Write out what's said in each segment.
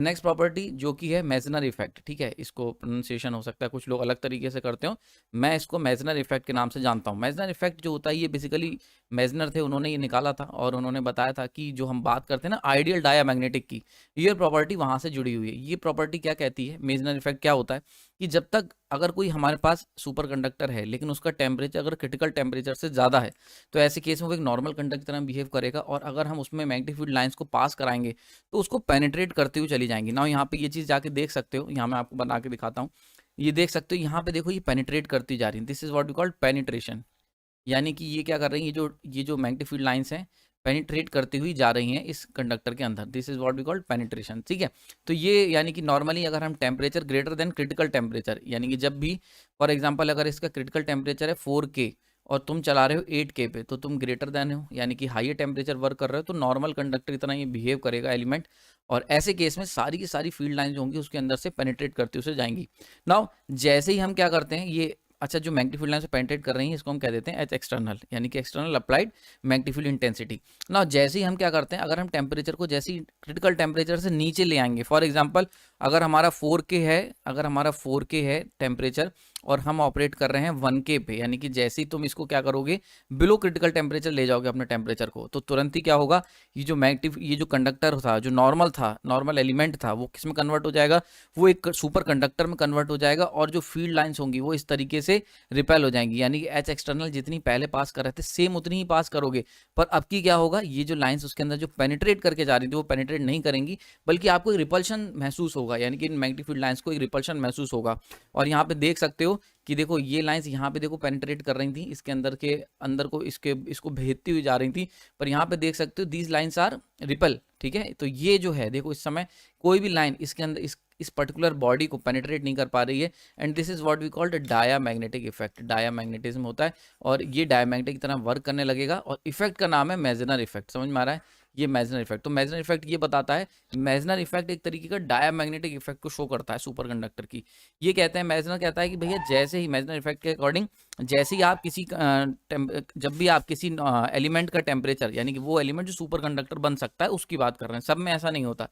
Next property जो कि है मेजनर इफेक्ट, ठीक है, इसको प्रोनाउंसिएशन हो सकता है कुछ लोग अलग तरीके से करते हो, मैं इसको मेजनर इफेक्ट के नाम से जानता हूँ। मेजनर इफेक्ट जो होता है ये बेसिकली मेजनर थे, उन्होंने ये निकाला था और उन्होंने बताया था कि जो हम बात करते हैं ना आइडियल डायामैग्नेटिक की, ये प्रॉपर्टी वहाँ से जुड़ी हुई है। ये प्रॉपर्टी क्या कहती है, मेजनर इफेक्ट क्या होता है कि जब तक अगर कोई हमारे पास सुपर कंडक्टर है लेकिन उसका टेम्परेचर अगर क्रिटिकल टेम्परेचर से ज़्यादा है, तो ऐसे केस में वो एक नॉर्मल कंडक्टर की तरह बिहेव करेगा, और अगर हम उसमें मैग्नेटिक फील्ड लाइंस को पास कराएंगे तो उसको पेनिट्रेट करते हुए चली जाएंगी। ना यहाँ पे ये चीज़ जाके देख सकते हो, यहाँ मैं आपको बना के दिखाता हूँ, ये देख सकते हो यहाँ पे देखो, ये पेनिट्रेट करती जा रही है। This is what we called penetration, यानी कि ये क्या कर रही है, ये जो मैग्नेटिक फील्ड लाइंस हैं पेनिट्रेट करती हुई जा रही हैं इस कंडक्टर के अंदर। This is what we called penetration, ठीक है। तो ये यानी कि नॉर्मली अगर हम temperature greater than critical temperature, यानी कि जब भी फॉर एग्जांपल अगर इसका क्रिटिकल टेम्परेचर है 4K और तुम चला रहे हो 8K पे, तो तुम ग्रेटर देन हो, यानी कि हाई टेम्परेचर वर्क कर रहे हो, तो नॉर्मल कंडक्टर की तरह ये बिहेव करेगा एलिमेंट, और ऐसे केस में सारी की सारी फील्ड लाइंस होंगी उसके अंदर से पेनिट्रेट करती हुए जाएंगी। नाउ जैसे ही हम क्या करते हैं, ये अच्छा जो मैग्नेटिक फील्ड लाइन से पेनिट्रेट कर रही है इसको हम कह देते हैं एच एक्सटर्नल, यानी कि external applied magnetic field intensity. ना जैसे ही हम क्या करते हैं, अगर हम टेम्परेचर को जैसे ही क्रिटिकल टेम्परेचर से नीचे ले आएंगे, फॉर एग्जांपल अगर हमारा 4K है, अगर हमारा 4K है टेम्परेचर और हम ऑपरेट कर रहे हैं 1K पे, यानी कि जैसे ही तुम इसको क्या करोगे बिलो क्रिटिकल टेम्परेचर ले जाओगे अपने टेम्परेचर को, तो तुरंत ही क्या होगा, ये जो कंडक्टर था, जो नॉर्मल था, नॉर्मल एलिमेंट था, वो किस में कन्वर्ट हो जाएगा, वो एक सुपर कंडक्टर में कन्वर्ट हो जाएगा, और जो फील्ड लाइंस होंगी वो इस तरीके से रिपेल हो जाएंगी, यानी कि एच एक्सटर्नल जितनी पहले पास कर रहे थे सेम उतनी ही पास करोगे, पर अब की क्या होगा, ये जो लाइंस उसके अंदर जो पेनिट्रेट करके जा रही थी वो पेनिट्रेट नहीं करेंगी, बल्कि आपको एक रिपल्शन महसूस होगा, यानी कि इन मैग्नेटिक फील्ड लाइंस को एक रिपल्शन महसूस होगा। और यहाँ पे देख सकते हो कि देखो ये लाइंस यहाँ पे देखो पेनिट्रेट कर रही थी इसके अंदर के अंदर को, इसको भेदती हुई जा रही थी, पर यहाँ पे देख सकते हो दीज लाइंस आर रिपल, ठीक है। तो ये जो है देखो इस समय कोई भी लाइन इसके अंदर इस पर्टिकुलर बॉडी को पेनिट्रेट नहीं कर पा रही है, and this is what we called diamagnetic effect. Diamagnetism होता है और ये डायामैग्नेटिक की तरह वर्क करने लगेगा, और इफेक्ट का नाम है मेजनर इफेक्ट। समझ में आ रहा है, ये मेजनर इफेक्ट। तो मेजनर इफेक्ट ये बताता है, मेजनर इफेक्ट एक तरीके का डायामैग्नेटिक इफेक्ट को शो करता है सुपर कंडक्टर की। ये कहते हैं, मेजनर कहता है कि भैया जैसे ही मेजनर इफेक्ट के अकॉर्डिंग जैसे ही आप जब भी आप किसी एलिमेंट का टेम्परेचर, यानी कि वो एलिमेंट जो सुपर कंडक्टर बन सकता है उसकी बात कर रहे हैं, सब में ऐसा नहीं होता।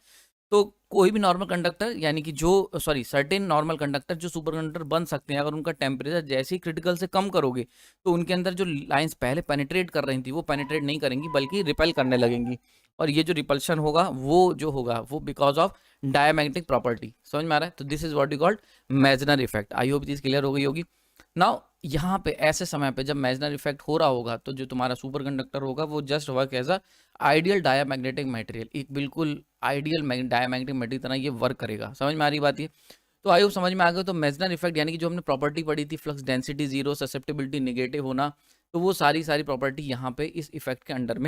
तो कोई भी नॉर्मल कंडक्टर, यानी कि जो सॉरी सर्टेन नॉर्मल कंडक्टर जो सुपर कंडक्टर बन सकते हैं, अगर उनका टेम्परेचर जैसे ही क्रिटिकल से कम करोगे तो उनके अंदर जो लाइंस पहले पेनिट्रेट कर रही थी वो पेनिट्रेट नहीं करेंगी बल्कि रिपेल करने लगेंगी, और ये जो रिपल्शन होगा वो जो होगा वो बिकॉज ऑफ डायमैग्नेटिक प्रॉपर्टी। समझ में आ रहा है, तो this is what you called Meissner effect. I hope चीज क्लियर हो गई होगी। नाउ यहाँ पे ऐसे समय पे जब मेजनर इफेक्ट हो रहा होगा तो जो तुम्हारा सुपर कंडक्टर होगा वो just work as a ideal diamagnetic material, एक बिल्कुल आइडियल डायामैग्नेटिक मटेरियल तरह ये वर्क करेगा। समझ में आ रही बात ये, तो आई होप समझ में आ गया। तो मेजनर इफेक्ट यानी कि जो हमने प्रॉपर्टी पढ़ी थी, flux density zero, susceptibility negative होना, तो वो सारी प्रॉपर्टी यहाँ पे इस इफेक्ट के अंडर में